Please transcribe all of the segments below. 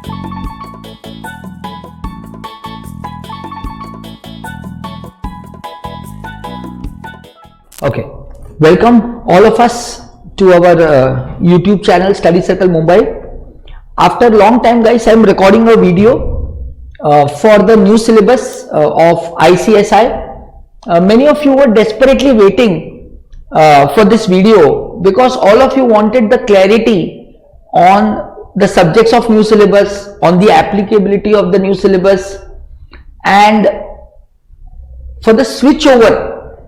Okay, welcome all of us to our YouTube channel Study Circle Mumbai. After a long time, guys, I am recording a video for the new syllabus of ICSI. Many of you were desperately waiting for this video because all of you wanted the clarity on the subjects of new syllabus, on the applicability of the new syllabus, and for the switch over.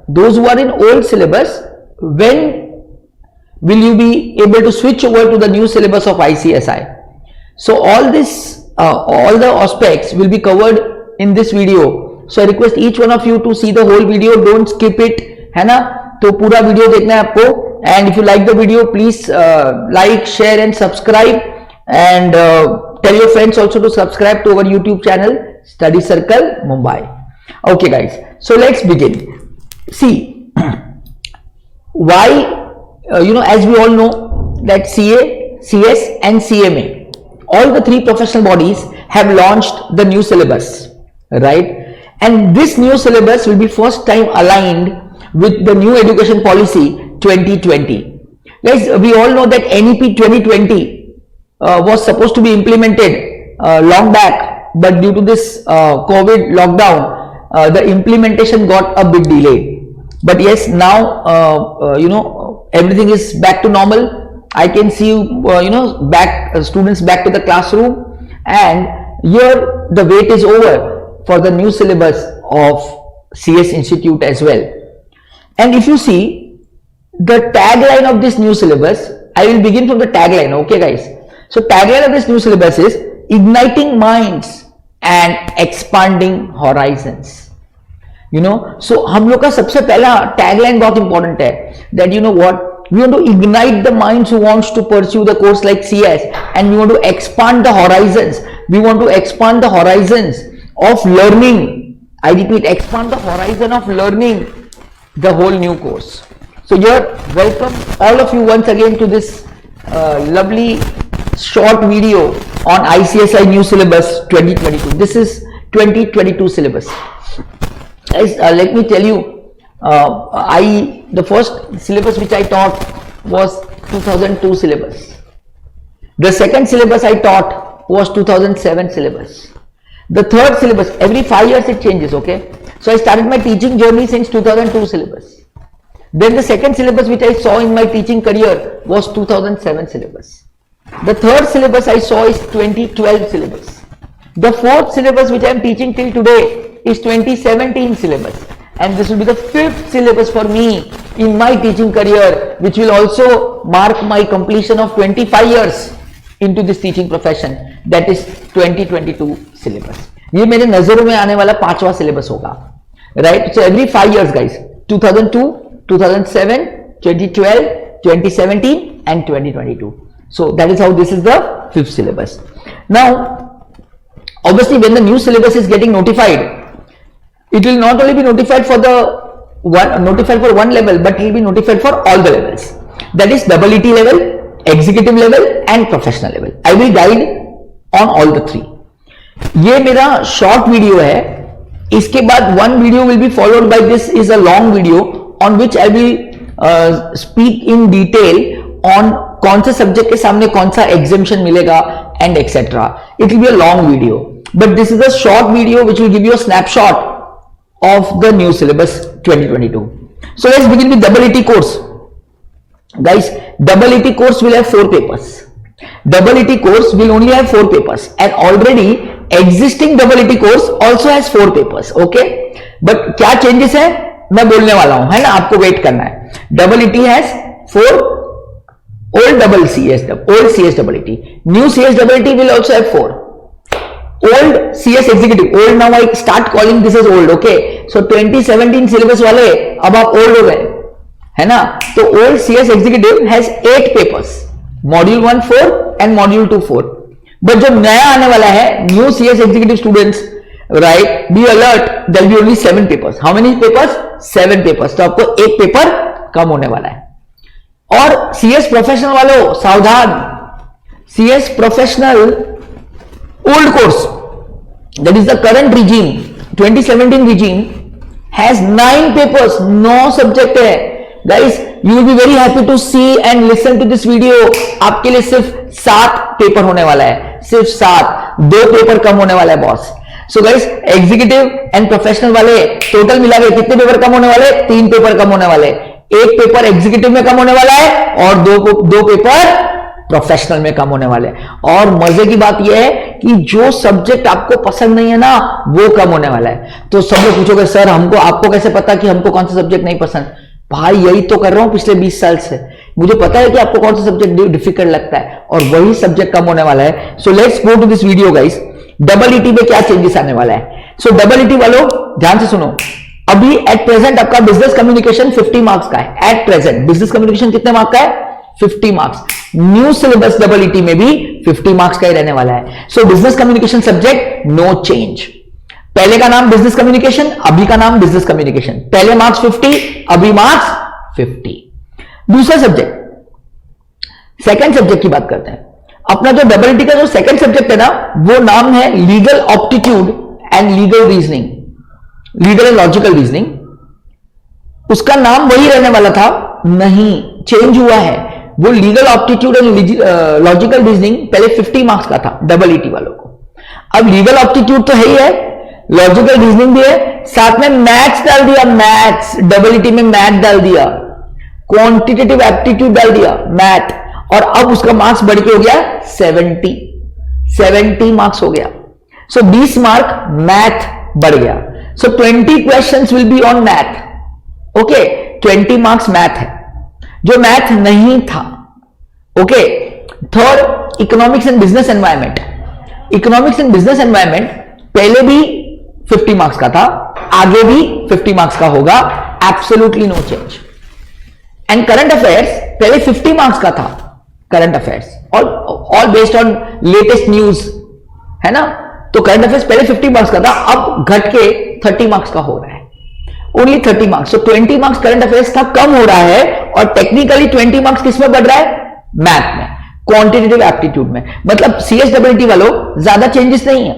Those who are in old syllabus, when will you be able to switch over to the new syllabus of ICSI? So all this, all the aspects will be covered in this video. So I request each one of you to see the whole video. Don't skip it, है ना? तो पूरा video देखना है आपको. And if you like the video, please like, share, and subscribe. And tell your friends also to subscribe to our YouTube channel Study Circle Mumbai. Okay, guys. So let's begin. See, why, as we all know that CA, CS and CMA, all the three professional bodies have launched the new syllabus, right? And this new syllabus will be first time aligned with the new education policy 2020. Guys, we all know that NEP 2020 was supposed to be implemented long back, but due to this COVID lockdown, the implementation got a bit delayed. But yes, now everything is back to normal. I can see students back to the classroom, and here the wait is over for the new syllabus of CS Institute as well. And if you see the tagline of this new syllabus, I will begin from the tagline. Okay, guys. So tagline of this new syllabus is igniting minds and expanding horizons. So हम लोग का सबसे पहला tagline बहुत important है, that we want to ignite the minds who wants to pursue the course like CS, and we want to expand the horizons. We want to expand the horizons of learning. I repeat, expand the horizon of learning the whole new course. So here, welcome all of you once again to this lovely short video on ICSI new syllabus 2022. This is 2022 syllabus. Guys, let me tell you, the first syllabus which I taught was 2002 syllabus. The second syllabus I taught was 2007 syllabus. The third syllabus, every 5 years it changes, okay? So I started my teaching journey since 2002 syllabus. Then the second syllabus which I saw in my teaching career was 2007 syllabus. The third syllabus I saw is 2012 syllabus. The fourth syllabus which I am teaching till today is 2017 syllabus, and this will be the fifth syllabus for me in my teaching career, which will also mark my completion of 25 years into this teaching profession, that is 2022 syllabus. ये मेरे नजरों में आने वाला पांचवा syllabus होगा, right? So every 5 years, guys, 2002, 2007, 2012, 2017 and 2022. So that is how this is the fifth syllabus. Now, obviously, when the new syllabus is getting notified, it will not only be notified for one level, but it will be notified for all the levels. That is EET level, executive level and professional level. I will guide on all the three. ये मेरा short video है. इसके बाद one video will be followed by this is a long video on which I will speak in detail on कौन से subject के सामने कौन सा exemption मिलेगा and etc. It will be a long video, but this is a short video which will give you a snapshot of the new syllabus 2022. So let's begin with EET course. Guys, EET course will have 4 papers. EET course will only have 4 papers, and already existing EET course also has 4 papers. Okay, but क्या changes है मैं बोलने वाला हूं, है ना? आपको wait करना है. EET has 4, old CS EET. New CS EET will also have 4. Old CS executive, old now I start calling this as old, okay? So 2017 syllabus वाले अब आप old हो गए, है ना? तो old CS executive has 8 papers, module 1 4 and module 2 4. But जो नया आने वाला है, new CS executive students, right? Be alert, there will be only 7 papers. How many papers? 7 papers. तो आपको एक पेपर कम होने वाला है. और CS प्रोफेशनल वालों सावधान, CS professional old course, that is the current regime, 2017 regime has 9 papers, 9 subject है guys. You will be very happy to see and listen to this video. आपके लिए सिर्फ 7 पेपर होने वाला है, सिर्फ 7, 2 पेपर कम होने वाला है boss. So guys, executive and professional वाले टोटल मिला के कितने पेपर कम होने वाले? 3 पेपर कम होने वाले. एक पेपर एग्जीक्यूटिव में कम होने वाला है और दो पेपर प्रोफेशनल में कम होने वाले. और मजे की बात यह है कि जो सब्जेक्ट आपको पसंद नहीं है ना, वो कम होने वाला है. तो सब लोग पूछोगे सर आपको कैसे पता कि हमको कौन सा सब्जेक्ट नहीं पसंद? भाई यही तो कर रहा हूं पिछले 20 साल से. मुझे पता है कि आपको कौन सा सब्जेक्ट डिफिकल्ट लगता है और वही सब्जेक्ट कम होने वाला है. So let's go to this video guys. Double ET में क्या चेंजेस आने वाला है? सो डबल ईटी वालों ध्यान से सुनो. अभी एट प्रेजेंट आपका बिजनेस कम्युनिकेशन 50 मार्क्स का है. एट प्रेजेंट बिजनेस कम्युनिकेशन कितने मार्क्स का है? 50 marks. New syllabus double ET में भी 50 मार्क्स का ही रहने वाला है. So business communication subject no change. पहले का नाम बिजनेस कम्युनिकेशन, अभी का नाम बिजनेस कम्युनिकेशन. पहले मार्क्स 50, अभी मार्क्स 50. दूसरा सब्जेक्ट, सेकंड सब्जेक्ट की बात करते हैं. अपना जो डबल ईटी का जो सेकंड सब्जेक्ट है ना, वो नाम है legal aptitude and legal reasoning, legal and logical reasoning. उसका नाम वही रहने वाला था, नहीं चेंज हुआ है. वो legal aptitude and logical reasoning पहले 50 मार्क्स का था डबल ईटी वालों को. अब लीगल ऑप्टिट्यूड तो है ही है, लॉजिकल रीजनिंग भी है, साथ में मैथ्स डाल दिया. मैथ्स डबल ईटी में मैथ डाल दिया, क्वांटिटेटिव एप्टीट्यूड डाल दिया, मैथ. और अब उसका मार्क्स बढ़ के हो गया 70 मार्क्स हो गया. सो 20 मार्क मैथ बढ़ गया. सो 20 questions will be on math. Okay, 20 marks math है जो मैथ नहीं था. Okay. Third, economics and business environment. Economics and business environment पहले भी 50 मार्क्स का था, आगे भी 50 मार्क्स का होगा. Absolutely no change. And current affairs पहले 50 मार्क्स का था. Current affairs all based on latest news है ना. तो करंट अफेयर्स पहले 50 मार्क्स का था, अब घट के 30 मार्क्स का हो रहा है. Only 30 marks. So 20 marks current affairs का कम हो रहा है और टेक्निकली 20 मार्क्स किस में बढ़ रहा है? मैथ में, क्वांटिटेटिव एप्टीट्यूड में. मतलब सीएसडब्ल्यूटी वालों ज्यादा चेंजेस नहीं है.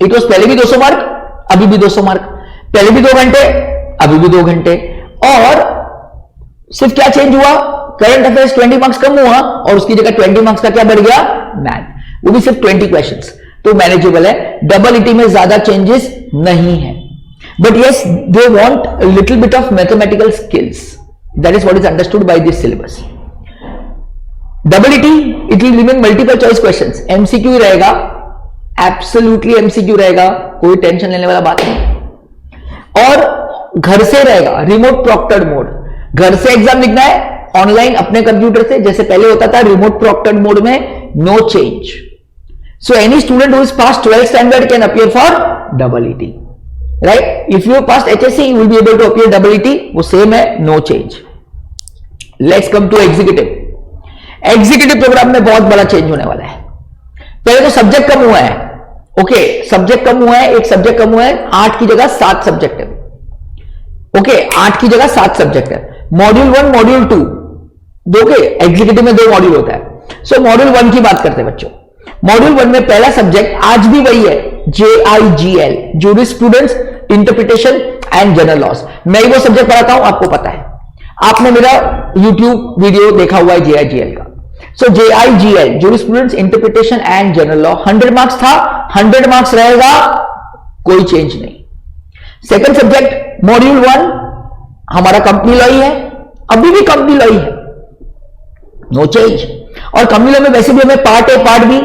इट वॉज पहले भी 200 मार्क, अभी भी 200 मार्क. पहले भी 2 घंटे, अभी भी 2 घंटे. और सिर्फ क्या चेंज हुआ? करंट अफेयर्स 20 मार्क्स कम हुआ और उसकी जगह 20 मार्क्स का क्या बढ़ गया? मैथ. वो भी सिर्फ 20 क्वेश्चंस. तो मैनेजेबल है. डबल ईटी में ज्यादा चेंजेस नहीं है. But yes, they want little bit of mathematical skills. That is what is understood by this syllabus. Double E T it will remain multiple choice questions. MCQ ही रहेगा, absolutely MCQ रहेगा, कोई tension लेने वाला बात नहीं. और घर से रहेगा, रिमोट प्रॉक्टर्ड मोड. घर से एग्जाम लिखना है ऑनलाइन अपने कंप्यूटर से, जैसे पहले होता था रिमोट प्रॉक्टर्ड मोड में. No change. So any student who is pass 12th standard can appear for double ET, right. If you pass HSC you will be able to appear double ET. वो same है, no change. Let's come to executive. Executive programme में बहुत बड़ा change होने वाला है. पहले तो सब्जेक्ट कम हुआ है. ओके, सब्जेक्ट कम हुआ है, एक सब्जेक्ट कम हुआ है. 8 की जगह 7 सब्जेक्ट है. ओके, 8 की जगह 7 सब्जेक्ट है. मॉड्यूल 1, मॉड्यूल 2, ओके, एग्जीक्यूटिव में 2 मॉड्यूल होता है. सो मॉड्यूल 1 की बात करते हैं बच्चों. मॉड्यूल 1 में पहला सब्जेक्ट आज भी वही है, JIGL, jurisprudence, interpretation and general laws. मैं ही वो सब्जेक्ट पढ़ाता हूं, आपको पता है. आपने मेरा YouTube वीडियो देखा हुआ है JIGL का. सो JIGL, jurisprudence, interpretation and general law 100 marks था, 100 मार्क्स रहेगा, कोई चेंज नहीं. सेकंड सब्जेक्ट मॉड्यूल 1 हमारा कंपनी लॉ ही है, अभी भी कंपनी लॉ ही है, नो चेंज. और कंपनी लॉ में वैसे भी हमें part A, part B,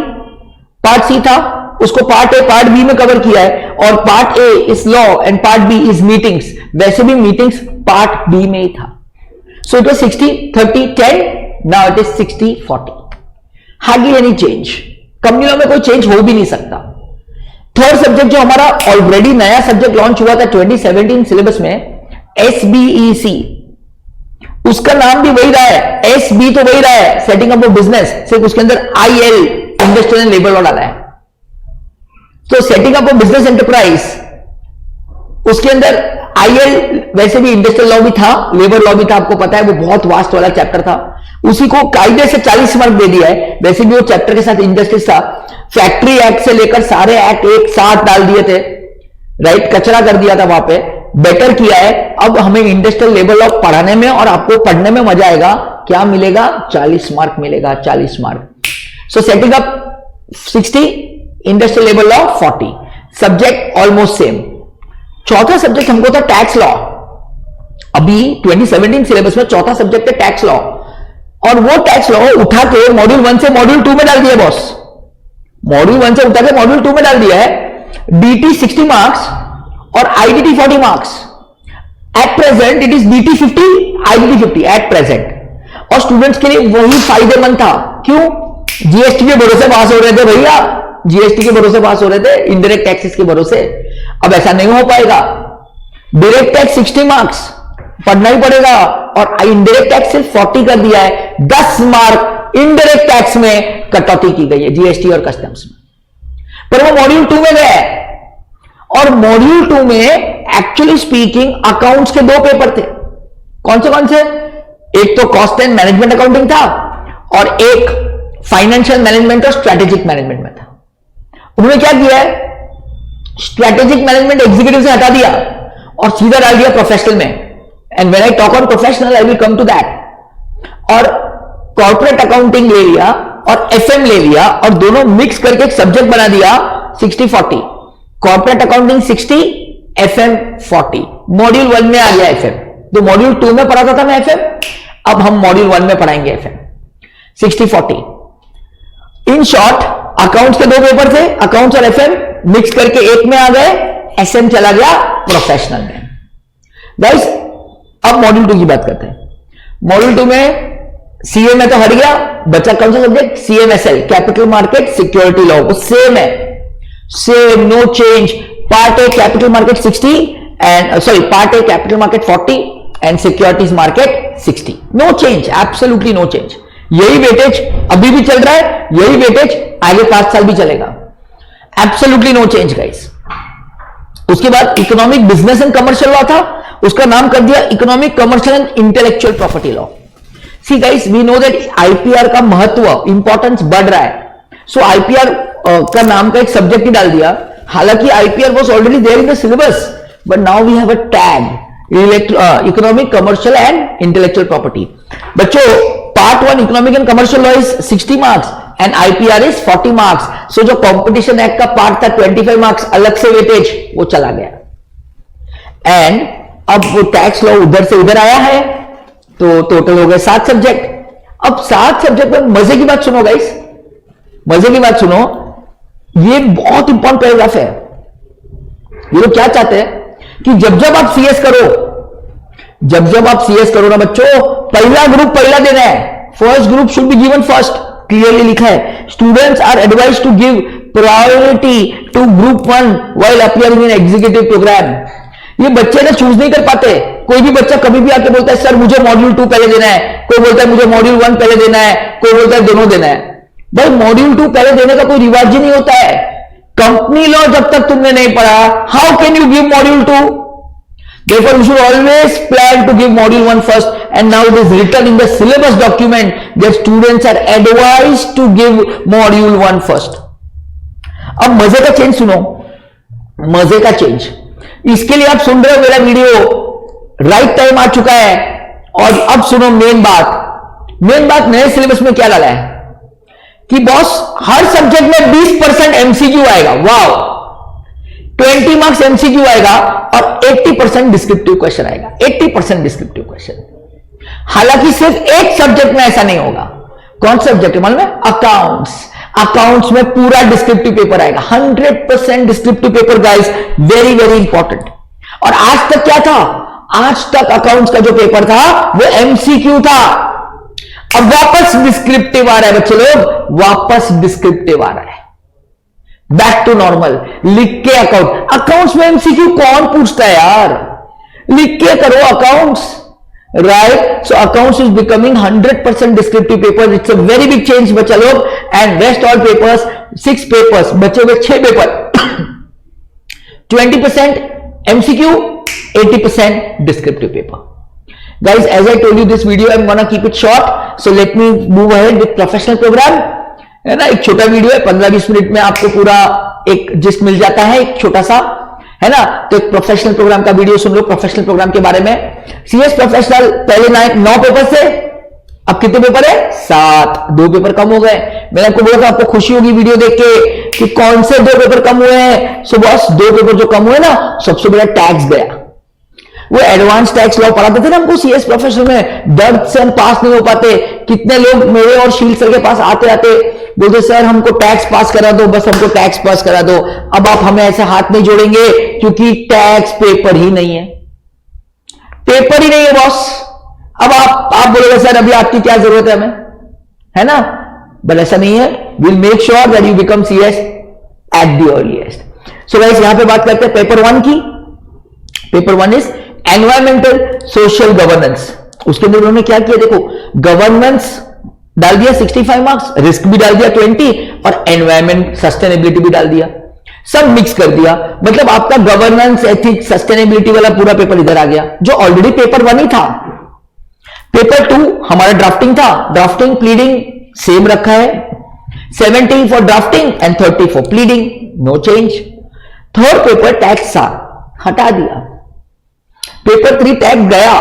part C था, उसको पार्ट ए, पार्ट बी में कवर किया है. और part A is law and part B is meetings. वैसे भी मीटिंग्स पार्ट बी में ही था. So it was 60-30-10, now it is 60-40. Hardly any change. Company law में कोई चेंज हो भी नहीं सकता. थर्ड सब्जेक्ट जो हमारा ऑलरेडी नया सब्जेक्ट लॉन्च हुआ था 2017 सिलेबस में, SBEC, उसका नाम भी वही रहा है, SB तो वही रहा है, सेटिंग अप ऑफ बिजनेस, सिर्फ उसके अंदर IL, industrial and labour law डाला है. तो setting up of business enterprise, उसके अंदर आईएल वैसे भी इंडस्ट्रियल लॉ भी था, लेबर लॉ भी था, आपको पता है वो बहुत वास्ट वाला चैप्टर था, उसी को कायदे से 40 मार्क दे दिया है। वैसे भी वो चैप्टर के साथ इंडस्ट्रीज था, फैक्ट्री एक्ट से लेकर सारे एक्ट एक साथ डाल दिए थे, राइट, कचरा कर दिया था वहां पे, बेटर किया है। अब हमें इंडस्ट्रियल लेबर लॉ पढ़ाने में और आपको पढ़ने में मजा आएगा। क्या मिलेगा? 40 मार्क मिलेगा, 40 mark. So setting up 60, industrial labour law 40, subject almost same. चौथा सब्जेक्ट हमको था टैक्स लॉ। अभी 2017 सिलेबस में चौथा सब्जेक्ट है टैक्स लॉ, और वो टैक्स लॉ उठा के मॉड्यूल 1 से मॉड्यूल 2 में डाल दिया बॉस। मॉड्यूल 1 से उठा के मॉड्यूल 2 में डाल दिया है। डीटी 60 मार्क्स और IDT 40 marks. At present it is DT 50, IDT 50 at present, और स्टूडेंट्स के लिए वही फायदेमंद था। क्यों? जीएसटी के भरोसे पास हो रहे थे भैया, जीएसटी के भरोसे पास हो रहे थे, इनडायरेक्ट टैक्सेस के भरोसे। अब ऐसा नहीं हो पाएगा। डायरेक्ट टैक्स 60 मार्क्स पढ़ना ही पड़ेगा, और इनडायरेक्ट टैक्स सिर्फ 40 कर दिया है। 10 मार्क इनडायरेक्ट टैक्स में कटौती की गई है जीएसटी और कस्टम्स में, पर वो मॉड्यूल 2 में गया है। और मॉड्यूल 2 में एक्चुअली स्पीकिंग अकाउंट्स के 2 पेपर थे। कौन से? एक तो कॉस्ट एंड मैनेजमेंट अकाउंटिंग था, और एक फाइनेंशियल मैनेजमेंट और स्ट्रेटेजिक मैनेजमेंट में था। उन्होंने क्या किया है? स्ट्रेटेजिक मैनेजमेंट एग्जीक्यूटिव से हटा दिया और सीधा डाल दिया प्रोफेशनल में। And when I talk on professional I will come to that. और कॉर्पोरेट अकाउंटिंग ले लिया और एफएम ले लिया, और दोनों मिक्स करके एक सब्जेक्ट बना दिया 60-40। Corporate accounting 60, FM 40। मॉड्यूल 1 में आ गया एफएम। तो मॉड्यूल 2 में पढ़ाता था मैं एफएम, अब हम मॉड्यूल 1 में पढ़ाएंगे एफएम 60-40। इन शॉर्ट अकाउंट्स के 2 पेपर थे, अकाउंट्स और एफएम मिक्स करके एक में आ गए, एसएम चला गया प्रोफेशनल में। गाइस अब मॉड्यूल 2 की बात करते हैं। मॉड्यूल 2 में सीए में तो हट गया, बचा कौन सा subject? CMSL, capital market security law. वो सेम है, same, no change. Part A capital market 60 and part A capital market 40 and securities market 60। No change, absolutely no change. यही वेटेज अभी भी चल रहा है, यही वेटेज आगे 5 साल भी चलेगा। Absolutely no change guys. उसके बाद economic business and commercial law था, उसका नाम कर दिया economic commercial and intellectual property law. See guys we know that IPR का महत्व, इंपॉर्टेंस बढ़ रहा है। सो आईपीआर का नाम का एक सब्जेक्ट ही डाल दिया। हालांकि IPR was already there in the syllabus, but now we have a tag economic commercial and intellectual property. बच्चों part 1 economic and commercial law is 60 marks and IPR is 40 marks. So जो competition act का part था 25 marks अलग से weightage वो चला गया। And अब वो टैक्स लॉ उधर से उधर आया है, तो टोटल हो गए 7 सब्जेक्ट। अब 7 सब्जेक्ट में मजे की बात सुनो गाइस, मजे की बात सुनो, ये बहुत इंपॉर्टेंट पैराग्राफ है। ये लोग क्या चाहते हैं कि जब जब आप सीएस करो ना बच्चों, पहला ग्रुप पहला देना है, first group should be given first. Clearly लिखा है, students are advise to give priority to group 1 while appearing in executive programme. ये बच्चे ना चूज नहीं कर पाते। कोई भी बच्चा कभी भी आके बोलता है सर मुझे मॉड्यूल 2 पहले देना है, कोई बोलता है मुझे मॉड्यूल 1 पहले देना है, कोई बोलता है दोनों देना है। भाई मॉड्यूल 2 पहले देने का कोई रिवाज ही नहीं होता है। कंपनी लॉ जब तक तुमने नहीं पढ़ा, how can you give module 2? Therefore, you should always plan to give module 1 first, and now it is written in the syllabus document that students are advised to give module 1 first. अब मजे का change सुनो, मजे का change. इसके लिए आप सुन रहे हो मेरा वीडियो, राइट टाइम आ चुका है। और अब सुनो मेन बात नए सिलेबस में क्या डाला है कि बॉस हर सब्जेक्ट में 20% एमसीक्यू आएगा। वाओ, 20 मार्क्स एमसीक्यू आएगा और 80% डिस्क्रिप्टिव क्वेश्चन आएगा। 80% डिस्क्रिप्टिव क्वेश्चन। हालांकि सिर्फ एक सब्जेक्ट में ऐसा नहीं होगा। कौन सा सब्जेक्ट मालूम है? अकाउंट्स में पूरा डिस्क्रिप्टिव पेपर आएगा। 100% descriptive paper guys, very very important. और आज तक क्या था? आज तक अकाउंट्स का जो पेपर था वो एमसीक्यू था। अब वापस डिस्क्रिप्टिव आ रहा है बच्चे लोग, वापस डिस्क्रिप्टिव आ रहा है। Back to normal. लिख के अकाउंट्स में एमसीक्यू कौन पूछता है यार? लिख के करो accounts, right? So accounts is becoming 100% descriptive paper. It's a very big change बच्चा लोग। And rest all papers 6 papers, बच्चे हुए 6 paper 20% MCQ 80% descriptive paper. Guys, as I told you, this video I'm gonna keep it short, so let me move ahead with professional program. है ना, एक छोटा video है, 15-20 minute में आपको पूरा एक जिस्ट मिल जाता है, एक छोटा सा, है ना। तो एक प्रोफेशनल प्रोग्राम का वीडियो सुन लो, प्रोफेशनल प्रोग्राम के बारे में। सीएस प्रोफेशनल पहले 9 पेपर से अब कितने पेपर है? 7, 2 पेपर कम हो गए। मैंने आपको बोला था आपको खुशी होगी वीडियो देख के कि कौन से 2 पेपर कम हुए हैं। सो बॉस, 2 पेपर जो कम हुए ना, सबसे बड़ा टैक्स गया। वो एडवांस टैक्स लॉ पढ़ाते थे ना हमको सीएस प्रोफेशनल में, दर्द से हम पास नहीं हो पाते। कितने लोग मेरे और शील सर के पास आते आते बोलते सर हमको टैक्स पास करा दो, बस हमको टैक्स पास करा दो। अब आप हमें ऐसे हाथ नहीं जोड़ेंगे क्योंकि टैक्स पेपर ही नहीं है, पेपर ही नहीं है बॉस। अब आप बोलोगे सर अभी आपकी क्या जरूरत है हमें, है ना, बट ऐसा नहीं है। Will make sure that you become CS at the earliest. So guys, यहां पे बात करते हैं पेपर 1 की। Paper 1 is environmental social governance. उसके अंदर उन्होंने क्या किया, देखो, गवर्नेंस डाल दिया 65 मार्क्स, रिस्क भी डाल दिया 20 और एनवायरमेंट सस्टेनेबिलिटी भी डाल दिया, सब मिक्स कर दिया। मतलब आपका गवर्नेंस, एथिक्स, सस्टेनेबिलिटी वाला पूरा पेपर इधर आ गया, जो ऑलरेडी पेपर 1 ही था। पेपर 2 हमारा ड्राफ्टिंग था, ड्राफ्टिंग प्लीडिंग सेम रखा है, 70 for drafting and 30 for pleading, no change. Third paper tax था, हटा दिया। पेपर 3 टैक्स गया।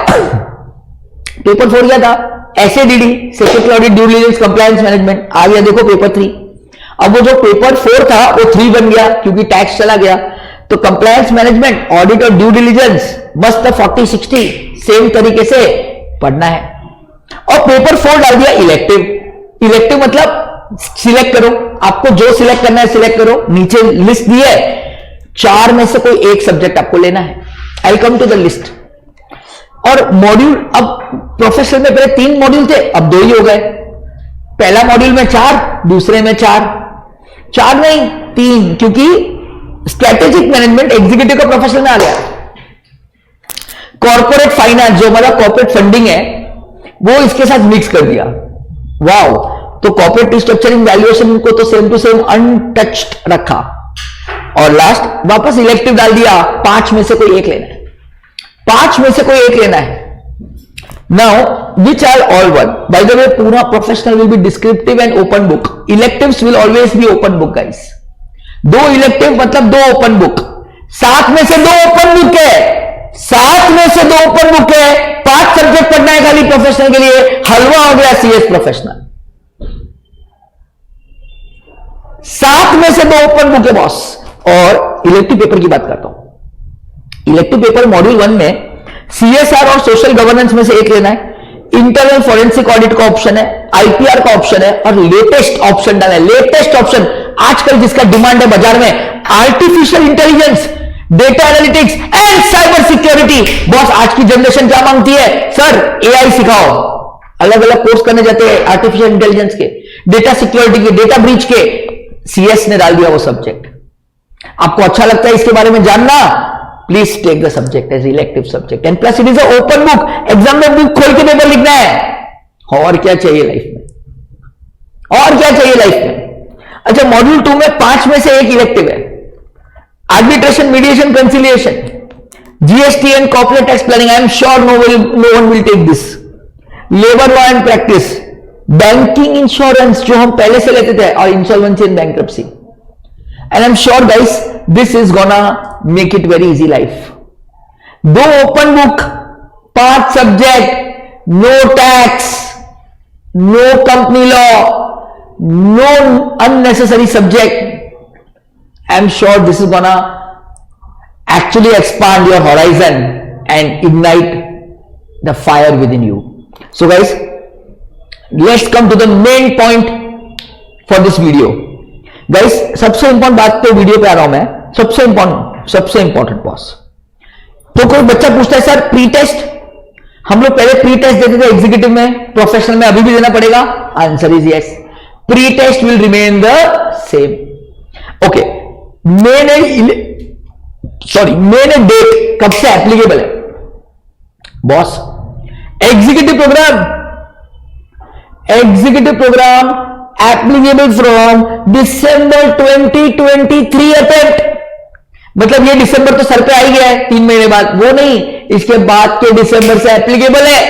पेपर 4 क्या था? SADD, secretary audit due diligence compliance management, आ गया देखो पेपर 3। अब वो जो पेपर 4 था वो 3 बन गया क्योंकि टैक्स चला गया। तो कंप्लायंस मैनेजमेंट, ऑडिट और ड्यू डिलिजेंस मस्त 40-60 सेम तरीके से पढ़ना है। और पेपर 4 डाल दिया इलेक्टिव। इलेक्टिव मतलब सिलेक्ट करो, आपको जो सिलेक्ट करना है सिलेक्ट करो। नीचे लिस्ट दी है, 4 में से कोई एक सब्जेक्ट आपको लेना है। आई कम टू द लिस्ट। और मॉड्यूल, अब प्रोफेशनल में पहले 3 मॉड्यूल थे, अब 2 ही हो गए। पहला मॉड्यूल में 4, दूसरे में 4 नहीं 3, क्योंकि स्ट्रेटेजिक मैनेजमेंट एग्जीक्यूटिव का प्रोफेशनल में आ गया। कॉर्पोरेट फाइनेंस, जो हमारा कॉर्पोरेट फंडिंग है, वो इसके साथ मिक्स कर दिया। वाओ, तो कॉर्पोरेट रिस्ट्रक्चरिंग वैल्यूएशन को तो सेम टू सेम अनटच्ड रखा। और लास्ट वापस इलेक्टिव डाल दिया, 5 में से कोई एक लेना है, 5 में से कोई एक लेना है। Now which are all one, by the way पूरा professional will be descriptive and open book. Electives will always be open book guys. 2 elective मतलब 2 ओपन बुक, 7 में से 2 ओपन बुक है, 7 में से 2 ओपन बुक है। 5 सब्जेक्ट पढ़ना है खाली प्रोफेशनल के लिए, हलवा हो गया सीएस प्रोफेशनल। 7 में से 2 ओपन बुक है बॉस। और इलेक्टिव पेपर की बात करता हूं। इलेक्टिव पेपर मॉड्यूल 1 में सीएसआर और सोशल गवर्नेंस में से एक लेना है, इंटरनल फॉरेंसिक ऑडिट का ऑप्शन है, आईपीआर का ऑप्शन है और लेटेस्ट ऑप्शन डाला है। लेटेस्ट ऑप्शन आजकल जिसका डिमांड है बाजार में, artificial intelligence, data analytics and cyber security. Boss आज की जनरेशन क्या मांगती है? सर एआई सिखाओ। अलग अलग कोर्स करने जाते हैं आर्टिफिशियल इंटेलिजेंस के, डेटा सिक्योरिटी के, डेटा ब्रीच के। सीएस ने डाल दिया वो सब्जेक्ट। आपको अच्छा लगता है इसके बारे में जानना, please take the subject as elective subject and plus it is open book. Exam में बुक खोल के पेपर लिखना है। और क्या चाहिए लाइफ में, और क्या चाहिए लाइफ में। अच्छा, मॉड्यूल 2 में 5 में से एक इलेक्टिव है, arbitration, mediation, conciliation, GST and corporate tax planning. I am sure no one will take this. Labour law and practice, banking insurance जो हम पहले से लेते थे, और insolvency and bankruptcy. And I'm sure guys, this is gonna make it very easy life. 2 open book, 5 subject, no tax, no company law, no unnecessary subject. I'm sure this is gonna actually expand your horizon and ignite the fire within you. So guys, let's come to the main point for this video. Guys, सबसे important बात पे video पे आ रहा हूं मैं, सबसे important boss. तो कोई बच्चा पूछता है सर प्री टेस्ट, हम लोग पहले प्री टेस्ट देते थे एग्जीक्यूटिव में, प्रोफेशनल में अभी भी देना पड़ेगा? Answer is yes, pre test will remain the same. Okay, main date कब से एप्लीकेबल है boss? Executive programme applicable from December 2023 attempt मतलब ये दिसंबर तो सर पे आ ही गया है 3 महीने बाद, वो नहीं, इसके बाद के दिसंबर से एप्लीकेबल है।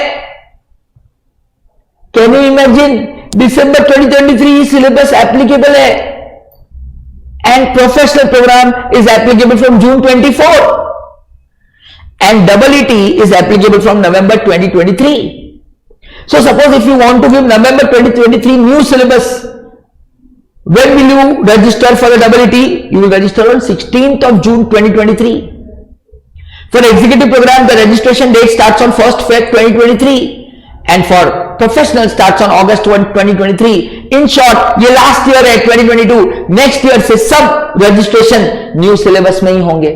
कैन यू इमेजिन, दिसंबर 2023 सिलेबस एप्लीकेबल है and professional program is applicable from जून 24 and EET is applicable from November 2023. So suppose if you want to give November 2023 new syllabus, when will you register for the EET? You will register on 16th of June 2023. For executive program, the registration date starts on 1st Feb 2023 and for professional starts on August 2023. In short, ये last year है 2022, next year से सब registration new syllabus में ही होंगे।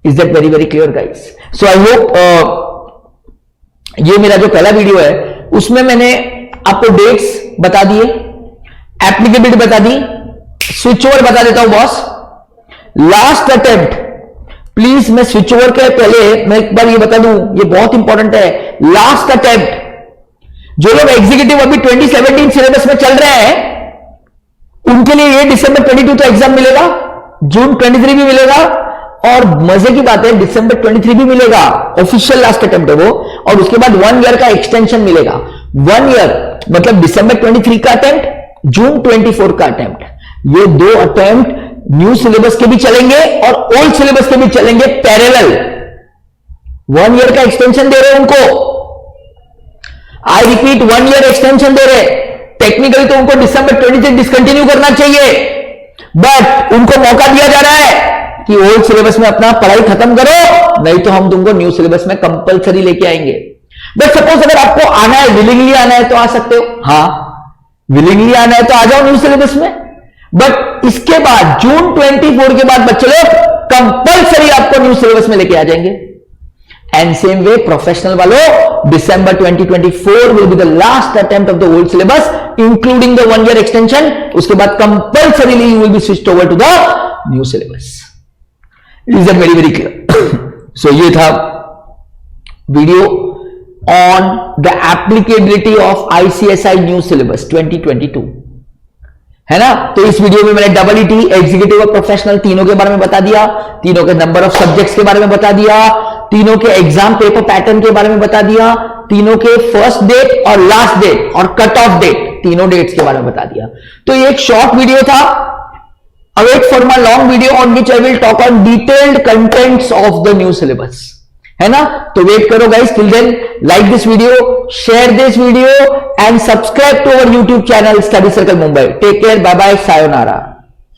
Is that very very clear guys? So I hope ये मेरा जो पहला वीडियो है उसमें मैंने आपको डेट्स बता दिए, एप्लीकेबिलिटी बता दी, स्विच ओवर बता देता हूं बॉस। लास्ट अटेम्प्ट, प्लीज मैं स्विच ओवर के पहले मैं एक बार ये बता दूं, ये बहुत इंपॉर्टेंट है। लास्ट अटेम्प्ट, जो लोग एग्जीक्यूटिव अभी 2017 सिलेबस में चल रहे हैं उनके लिए ये दिसंबर 22 तो एग्जाम मिलेगा, जून 23 भी मिलेगा और मजे की बात है दिसंबर 23 भी मिलेगा, ऑफिशियल लास्ट अटेम्प्ट है वो, और उसके बाद 1 ईयर का एक्सटेंशन मिलेगा। 1 ईयर मतलब दिसंबर 23 का अटेम्प्ट, जून 24 का अटेम्प्ट, ये 2 अटेम्प्ट न्यू सिलेबस के भी चलेंगे और ओल्ड सिलेबस के भी चलेंगे पैरेलल। 1 ईयर का एक्सटेंशन दे रहे उनको, आई रिपीट 1 ईयर एक्सटेंशन दे रहे। टेक्निकली तो उनको दिसंबर 23 डिसकंटिन्यू करना चाहिए, बट उनको मौका दिया जा रहा है कि ओल्ड सिलेबस में अपना पढ़ाई खत्म करो, नहीं तो हम तुमको न्यू सिलेबस में कंपलसरी लेके आएंगे। बट सपोज अगर आपको आना है, विलिंगली आना है तो आ सकते हो, हाँ विलिंगली आना है तो आ जाओ न्यू सिलेबस में। बट इसके बाद जून 24 के बाद बच्चे लोग कंपलसरी आपको न्यू सिलेबस में लेके आ जाएंगे। एंड सेम वे प्रोफेशनल वालों, दिसंबर 2024 will be the last attempt of the old syllabus including the 1 year extension. उसके बाद compulsorily you will be switched over to the new syllabus. Is that very very clear? So ये था video on the applicability of ICSI new syllabus 2022, है ना। तो इस video में मैंने EET, एग्जीक्यूटिव और प्रोफेशनल तीनों के बारे में बता दिया, तीनों के नंबर ऑफ सब्जेक्ट्स के बारे में बता दिया, तीनों के एग्जाम पेपर पैटर्न के बारे में बता दिया, तीनों के फर्स्ट डेट और लास्ट डेट और कट ऑफ डेट, तीनों डेट्स के बारे में बता दिया। तो ये एक शॉर्ट वीडियो था। Await for my long video on which I will talk on detailed contents of the new syllabus, है ना। तो वेट करो guys, till then like this video, share this video and subscribe to our YouTube channel Study Circle Mumbai. Take care, bye bye, sayonara.